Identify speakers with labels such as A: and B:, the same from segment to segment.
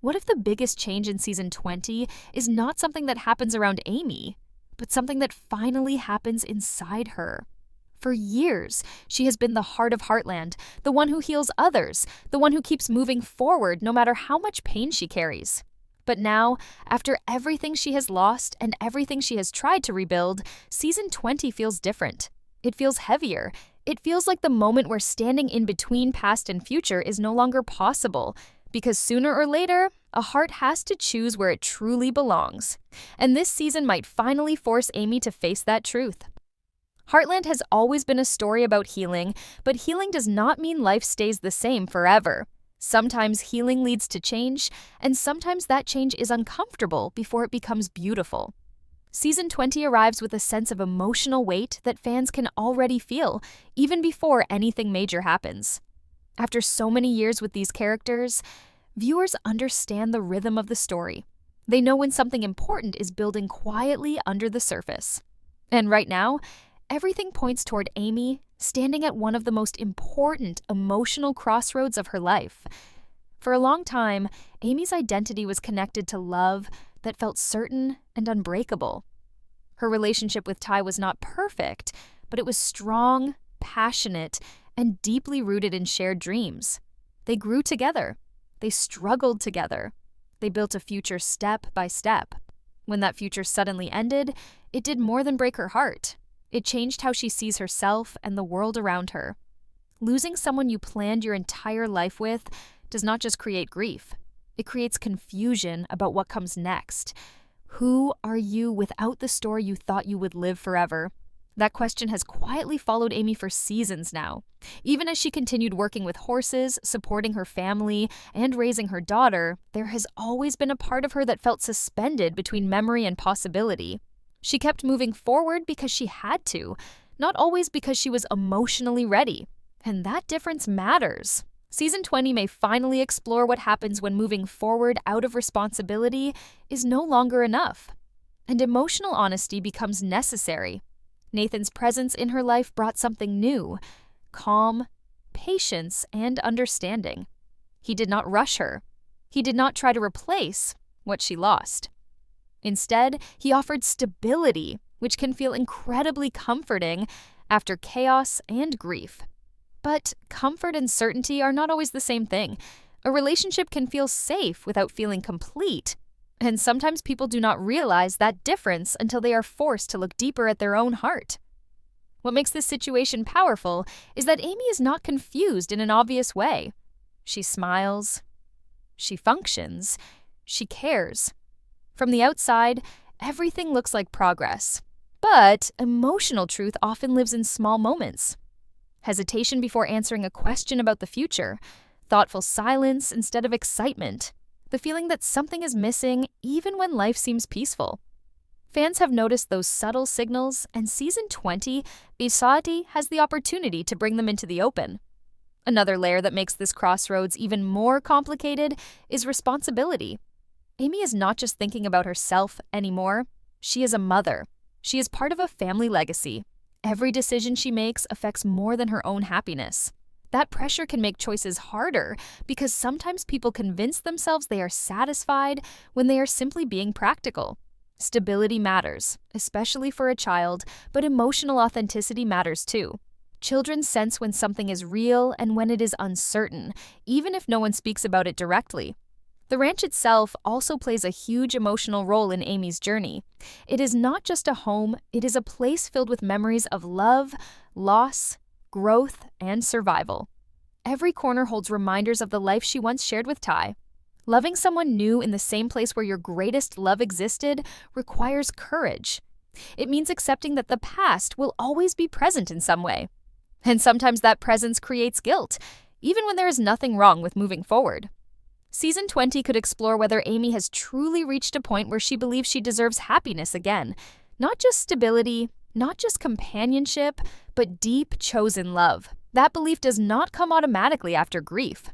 A: What if the biggest change in season 20 is not something that happens around Amy, but something that finally happens inside her? For years, she has been the heart of Heartland, the one who heals others, the one who keeps moving forward no matter how much pain she carries. But now, after everything she has lost and everything she has tried to rebuild, season 20 feels different. It feels heavier. It feels like the moment where standing in between past and future is no longer possible, because sooner or later, a heart has to choose where it truly belongs. And this season might finally force Amy to face that truth. Heartland has always been a story about healing, but healing does not mean life stays the same forever. Sometimes healing leads to change, and sometimes that change is uncomfortable before it becomes beautiful. Season 20 arrives with a sense of emotional weight that fans can already feel, even before anything major happens. After so many years with these characters, viewers understand the rhythm of the story. They know when something important is building quietly under the surface. And right now, everything points toward Amy standing at one of the most important emotional crossroads of her life. For a long time, Amy's identity was connected to love that felt certain and unbreakable. Her relationship with Ty was not perfect, but it was strong, passionate, and deeply rooted in shared dreams. They grew together. They struggled together. They built a future step by step. When that future suddenly ended, it did more than break her heart. It changed how she sees herself and the world around her. Losing someone you planned your entire life with does not just create grief. It creates confusion about what comes next. Who are you without the story you thought you would live forever? That question has quietly followed Amy for seasons now. Even as she continued working with horses, supporting her family, and raising her daughter, there has always been a part of her that felt suspended between memory and possibility. She kept moving forward because she had to, not always because she was emotionally ready. And that difference matters. Season 20 may finally explore what happens when moving forward out of responsibility is no longer enough. And emotional honesty becomes necessary. Nathan's presence in her life brought something new: calm, patience, and understanding. He did not rush her. He did not try to replace what she lost. Instead, he offered stability, which can feel incredibly comforting after chaos and grief. But comfort and certainty are not always the same thing. A relationship can feel safe without feeling complete. And sometimes people do not realize that difference until they are forced to look deeper at their own heart. What makes this situation powerful is that Amy is not confused in an obvious way. She smiles. She functions. She cares. From the outside, everything looks like progress. But emotional truth often lives in small moments. Hesitation before answering a question about the future, thoughtful silence instead of excitement, the feeling that something is missing even when life seems peaceful. Fans have noticed those subtle signals, and season 20, Bisati has the opportunity to bring them into the open. Another layer that makes this crossroads even more complicated is responsibility. Amy is not just thinking about herself anymore. She is a mother. She is part of a family legacy. Every decision she makes affects more than her own happiness. That pressure can make choices harder because sometimes people convince themselves they are satisfied when they are simply being practical. Stability matters, especially for a child, but emotional authenticity matters too. Children sense when something is real and when it is uncertain, even if no one speaks about it directly. The ranch itself also plays a huge emotional role in Amy's journey. It is not just a home, it is a place filled with memories of love, loss, growth, and survival. Every corner holds reminders of the life she once shared with Ty. Loving someone new in the same place where your greatest love existed requires courage. It means accepting that the past will always be present in some way. And sometimes that presence creates guilt, even when there is nothing wrong with moving forward. Season 20 could explore whether Amy has truly reached a point where she believes she deserves happiness again. Not just stability, not just companionship, but deep, chosen love. That belief does not come automatically after grief.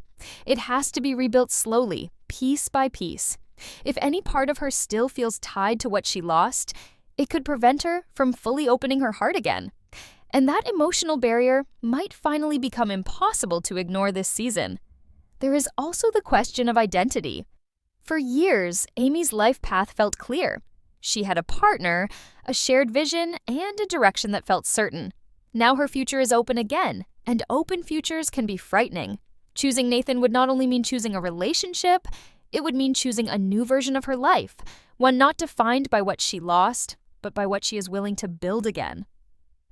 A: It has to be rebuilt slowly, piece by piece. If any part of her still feels tied to what she lost, it could prevent her from fully opening her heart again. And that emotional barrier might finally become impossible to ignore this season. There is also the question of identity. For years, Amy's life path felt clear. She had a partner, a shared vision, and a direction that felt certain. Now her future is open again, and open futures can be frightening. Choosing Nathan would not only mean choosing a relationship, it would mean choosing a new version of her life, one not defined by what she lost, but by what she is willing to build again.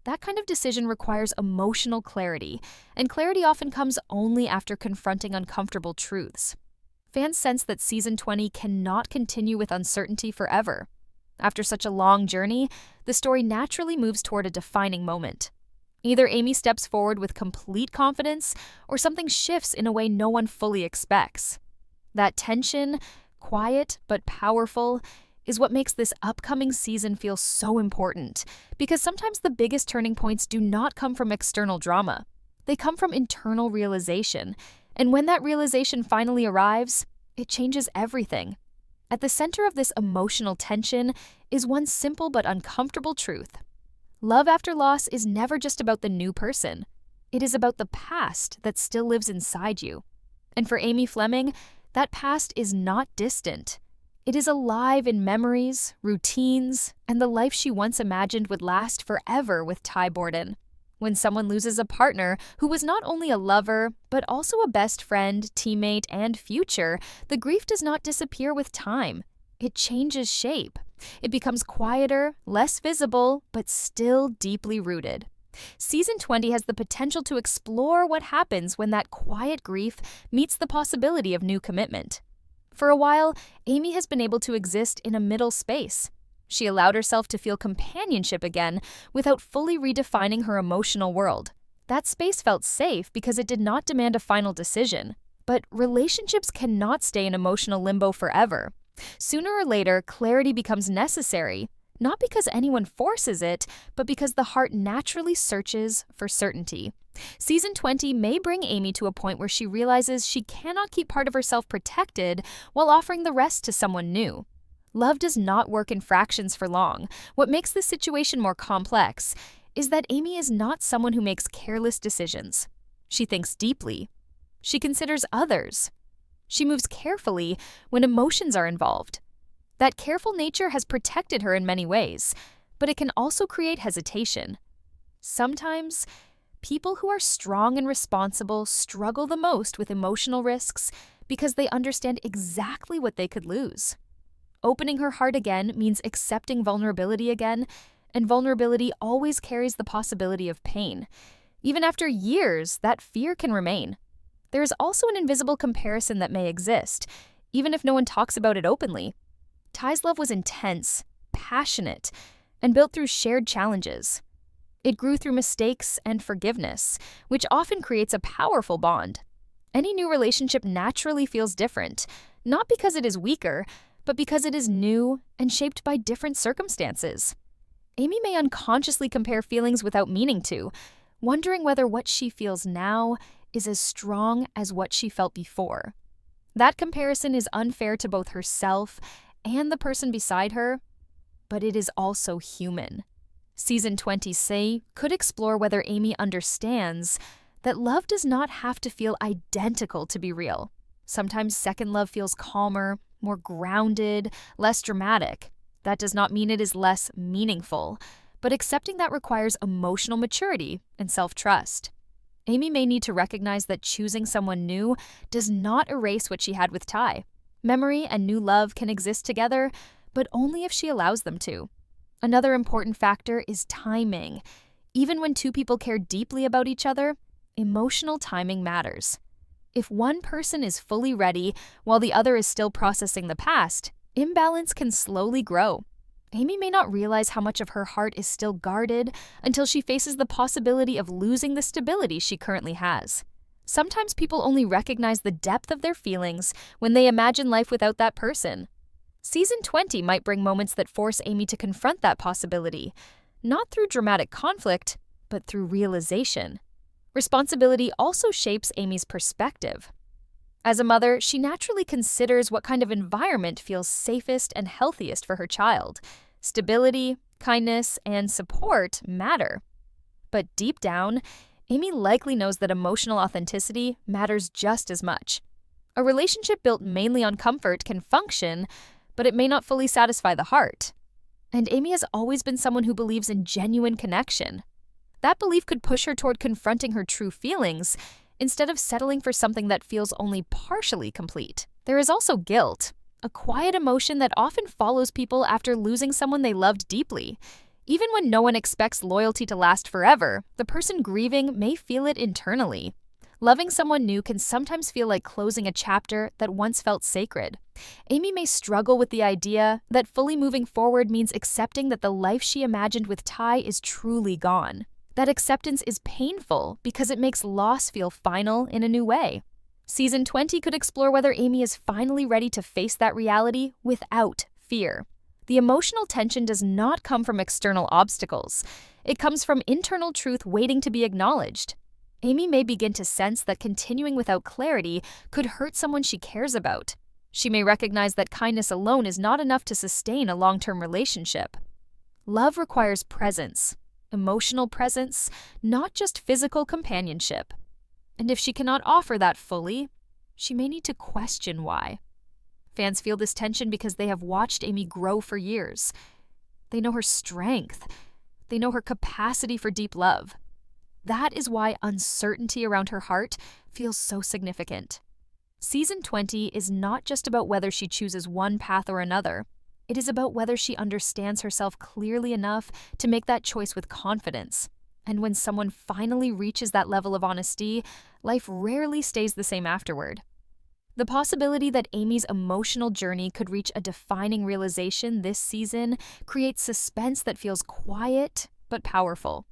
A: That kind of decision requires emotional clarity, and clarity often comes only after confronting uncomfortable truths. Fans sense that Season 20 cannot continue with uncertainty forever. After such a long journey, the story naturally moves toward a defining moment. Either Amy steps forward with complete confidence, or something shifts in a way no one fully expects. That tension, quiet but powerful, is what makes this upcoming season feel so important, because sometimes the biggest turning points do not come from external drama. They come from internal realization, and when that realization finally arrives, it changes everything. At the center of this emotional tension is one simple but uncomfortable truth. Love after loss is never just about the new person. It is about the past that still lives inside you. And for Amy Fleming, that past is not distant. It is alive in memories, routines, and the life she once imagined would last forever with Ty Borden. When someone loses a partner who was not only a lover, but also a best friend, teammate, and future, the grief does not disappear with time. It changes shape. It becomes quieter, less visible, but still deeply rooted. Season 20 has the potential to explore what happens when that quiet grief meets the possibility of new commitment. For a while, Amy has been able to exist in a middle space. She allowed herself to feel companionship again without fully redefining her emotional world. That space felt safe because it did not demand a final decision. But relationships cannot stay in emotional limbo forever. Sooner or later, clarity becomes necessary, not because anyone forces it, but because the heart naturally searches for certainty. Season 20 may bring Amy to a point where she realizes she cannot keep part of herself protected while offering the rest to someone new. Love does not work in fractions for long. What makes this situation more complex is that Amy is not someone who makes careless decisions. She thinks deeply. She considers others. She moves carefully when emotions are involved. That careful nature has protected her in many ways, but it can also create hesitation. Sometimes, people who are strong and responsible struggle the most with emotional risks because they understand exactly what they could lose. Opening her heart again means accepting vulnerability again, and vulnerability always carries the possibility of pain. Even after years, that fear can remain. There is also an invisible comparison that may exist, even if no one talks about it openly. Ty's love was intense, passionate, and built through shared challenges. It grew through mistakes and forgiveness, which often creates a powerful bond. Any new relationship naturally feels different, not because it is weaker, but because it is new and shaped by different circumstances. Amy may unconsciously compare feelings without meaning to, wondering whether what she feels now is as strong as what she felt before. That comparison is unfair to both herself and the person beside her, but it is also human. Season 20 say could explore whether Amy understands that love does not have to feel identical to be real. Sometimes second love feels calmer, more grounded, less dramatic. That does not mean it is less meaningful, but accepting that requires emotional maturity and self-trust. Amy may need to recognize that choosing someone new does not erase what she had with Ty. Memory and new love can exist together, but only if she allows them to. Another important factor is timing. Even when two people care deeply about each other, emotional timing matters. If one person is fully ready while the other is still processing the past, imbalance can slowly grow. Amy may not realize how much of her heart is still guarded until she faces the possibility of losing the stability she currently has. Sometimes people only recognize the depth of their feelings when they imagine life without that person. Season 20 might bring moments that force Amy to confront that possibility, not through dramatic conflict, but through realization. Responsibility also shapes Amy's perspective. As a mother, she naturally considers what kind of environment feels safest and healthiest for her child. Stability, kindness, and support matter. But deep down, Amy likely knows that emotional authenticity matters just as much. A relationship built mainly on comfort can function, but it may not fully satisfy the heart. And Amy has always been someone who believes in genuine connection. That belief could push her toward confronting her true feelings instead of settling for something that feels only partially complete. There is also guilt, a quiet emotion that often follows people after losing someone they loved deeply. Even when no one expects loyalty to last forever, the person grieving may feel it internally. Loving someone new can sometimes feel like closing a chapter that once felt sacred. Amy may struggle with the idea that fully moving forward means accepting that the life she imagined with Ty is truly gone. That acceptance is painful because it makes loss feel final in a new way. Season 20 could explore whether Amy is finally ready to face that reality without fear. The emotional tension does not come from external obstacles. It comes from internal truth waiting to be acknowledged. Amy may begin to sense that continuing without clarity could hurt someone she cares about. She may recognize that kindness alone is not enough to sustain a long-term relationship. Love requires presence, emotional presence, not just physical companionship. And if she cannot offer that fully, she may need to question why. Fans feel this tension because they have watched Amy grow for years. They know her strength. They know her capacity for deep love. That is why uncertainty around her heart feels so significant. Season 20 is not just about whether she chooses one path or another. It is about whether she understands herself clearly enough to make that choice with confidence. And when someone finally reaches that level of honesty, life rarely stays the same afterward. The possibility that Amy's emotional journey could reach a defining realization this season creates suspense that feels quiet but powerful.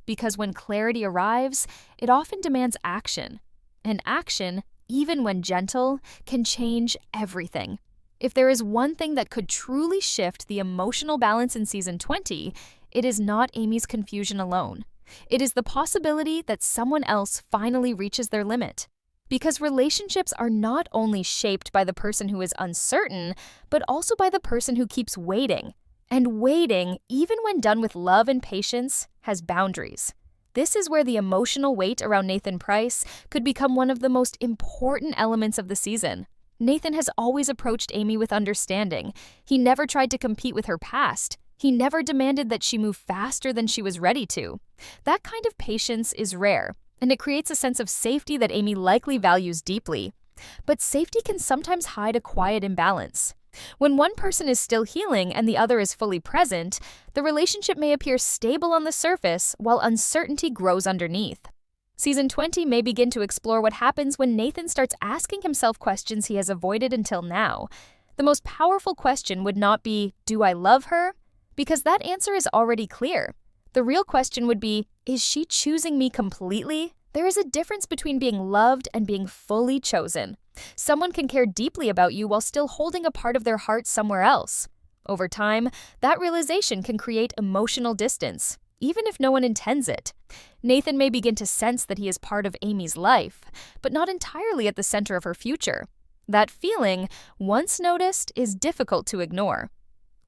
A: Because when clarity arrives, it often demands action. And action, even when gentle, can change everything. If there is one thing that could truly shift the emotional balance in Season 20, it is not Amy's confusion alone. It is the possibility that someone else finally reaches their limit. Because relationships are not only shaped by the person who is uncertain, but also by the person who keeps waiting. And waiting, even when done with love and patience, has boundaries. This is where the emotional weight around Nathan Price could become one of the most important elements of the season. Nathan has always approached Amy with understanding. He never tried to compete with her past. He never demanded that she move faster than she was ready to. That kind of patience is rare, and it creates a sense of safety that Amy likely values deeply. But safety can sometimes hide a quiet imbalance. When one person is still healing and the other is fully present, the relationship may appear stable on the surface while uncertainty grows underneath. Season 20 may begin to explore what happens when Nathan starts asking himself questions he has avoided until now. The most powerful question would not be, "Do I love her?" Because that answer is already clear. The real question would be, is she choosing me completely? There is a difference between being loved and being fully chosen. Someone can care deeply about you while still holding a part of their heart somewhere else. Over time, that realization can create emotional distance, even if no one intends it. Nathan may begin to sense that he is part of Amy's life, but not entirely at the center of her future. That feeling, once noticed, is difficult to ignore.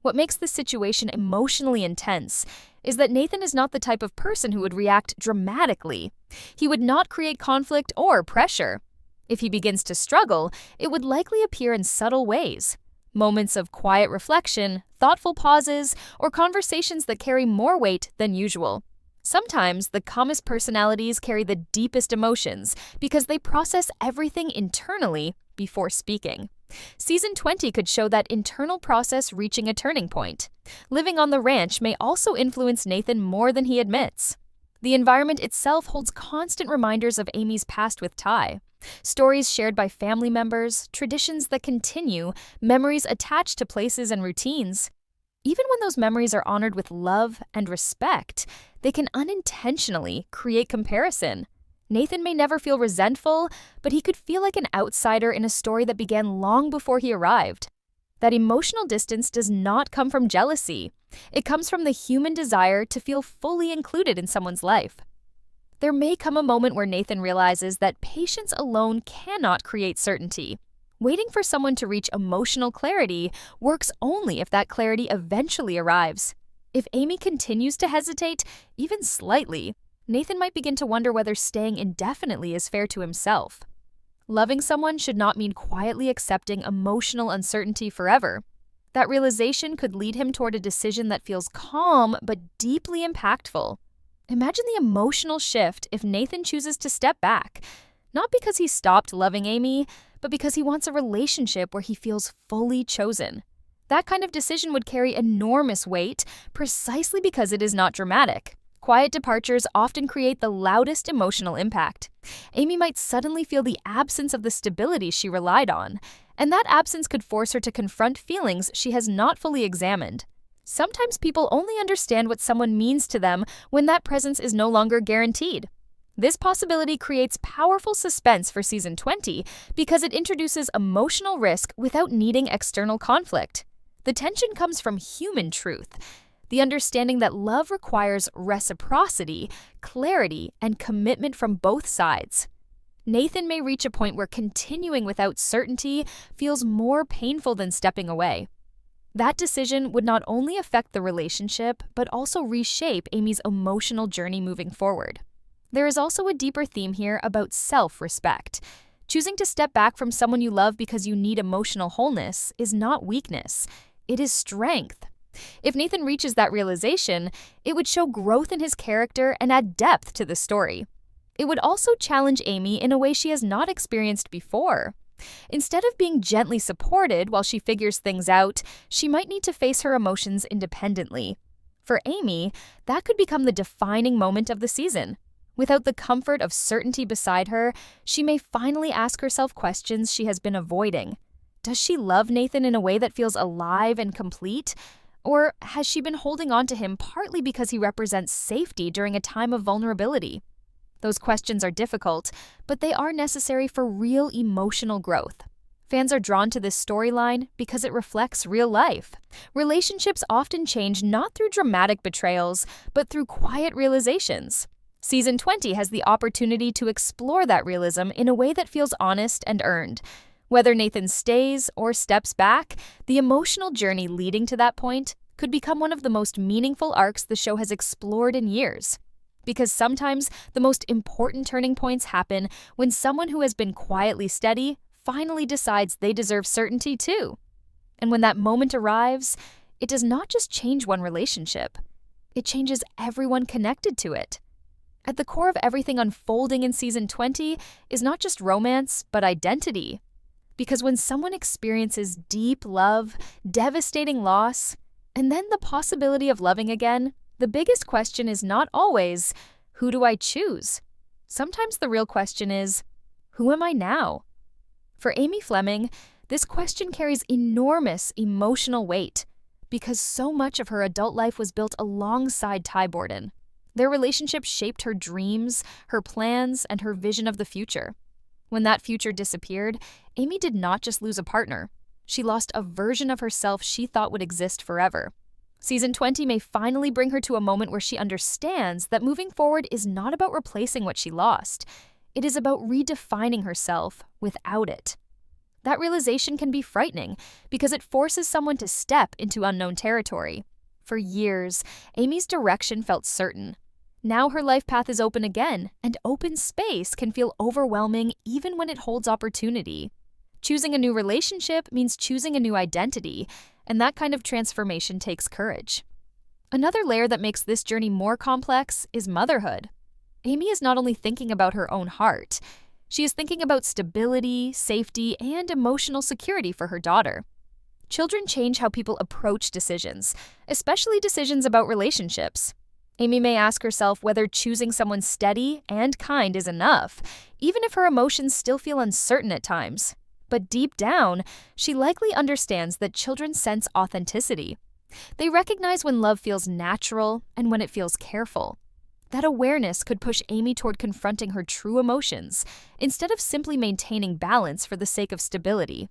A: What makes this situation emotionally intense is that Nathan is not the type of person who would react dramatically. He would not create conflict or pressure. If he begins to struggle, it would likely appear in subtle ways. Moments of quiet reflection, thoughtful pauses, or conversations that carry more weight than usual. Sometimes the calmest personalities carry the deepest emotions because they process everything internally before speaking. Season 20 could show that internal process reaching a turning point. Living on the ranch may also influence Nathan more than he admits. The environment itself holds constant reminders of Amy's past with Ty. Stories shared by family members, traditions that continue, memories attached to places and routines. Even when those memories are honored with love and respect, they can unintentionally create comparison. Nathan may never feel resentful, but he could feel like an outsider in a story that began long before he arrived. That emotional distance does not come from jealousy. It comes from the human desire to feel fully included in someone's life. There may come a moment where Nathan realizes that patience alone cannot create certainty. Waiting for someone to reach emotional clarity works only if that clarity eventually arrives. If Amy continues to hesitate, even slightly, Nathan might begin to wonder whether staying indefinitely is fair to himself. Loving someone should not mean quietly accepting emotional uncertainty forever. That realization could lead him toward a decision that feels calm but deeply impactful. Imagine the emotional shift if Nathan chooses to step back, not because he stopped loving Amy, but because he wants a relationship where he feels fully chosen. That kind of decision would carry enormous weight precisely because it is not dramatic. Quiet departures often create the loudest emotional impact. Amy might suddenly feel the absence of the stability she relied on, and that absence could force her to confront feelings she has not fully examined. Sometimes people only understand what someone means to them when that presence is no longer guaranteed. This possibility creates powerful suspense for season 20 because it introduces emotional risk without needing external conflict. The tension comes from human truth, the understanding that love requires reciprocity, clarity, and commitment from both sides. Nathan may reach a point where continuing without certainty feels more painful than stepping away. That decision would not only affect the relationship, but also reshape Amy's emotional journey moving forward. There is also a deeper theme here about self-respect. Choosing to step back from someone you love because you need emotional wholeness is not weakness, it is strength. If Nathan reaches that realization, it would show growth in his character and add depth to the story. It would also challenge Amy in a way she has not experienced before. Instead of being gently supported while she figures things out, she might need to face her emotions independently. For Amy, that could become the defining moment of the season. Without the comfort of certainty beside her, she may finally ask herself questions she has been avoiding. Does she love Nathan in a way that feels alive and complete? Or has she been holding on to him partly because he represents safety during a time of vulnerability? Those questions are difficult, but they are necessary for real emotional growth. Fans are drawn to this storyline because it reflects real life. Relationships often change not through dramatic betrayals, but through quiet realizations. Season 20 has the opportunity to explore that realism in a way that feels honest and earned. Whether Nathan stays or steps back, the emotional journey leading to that point could become one of the most meaningful arcs the show has explored in years. Because sometimes the most important turning points happen when someone who has been quietly steady finally decides they deserve certainty too. And when that moment arrives, it does not just change one relationship, it changes everyone connected to it. At the core of everything unfolding in season 20 is not just romance, but identity. Because when someone experiences deep love, devastating loss, and then the possibility of loving again, the biggest question is not always, who do I choose? Sometimes the real question is, who am I now? For Amy Fleming, this question carries enormous emotional weight because so much of her adult life was built alongside Ty Borden. Their relationship shaped her dreams, her plans, and her vision of the future. When that future disappeared, Amy did not just lose a partner. She lost a version of herself she thought would exist forever. Season 20 may finally bring her to a moment where she understands that moving forward is not about replacing what she lost. It is about redefining herself without it. That realization can be frightening because it forces someone to step into unknown territory. For years, Amy's direction felt certain. Now her life path is open again, and open space can feel overwhelming even when it holds opportunity. Choosing a new relationship means choosing a new identity, and that kind of transformation takes courage. Another layer that makes this journey more complex is motherhood. Amy is not only thinking about her own heart, she is thinking about stability, safety, and emotional security for her daughter. Children change how people approach decisions, especially decisions about relationships. Amy may ask herself whether choosing someone steady and kind is enough, even if her emotions still feel uncertain at times. But deep down, she likely understands that children sense authenticity. They recognize when love feels natural and when it feels careful. That awareness could push Amy toward confronting her true emotions, instead of simply maintaining balance for the sake of stability.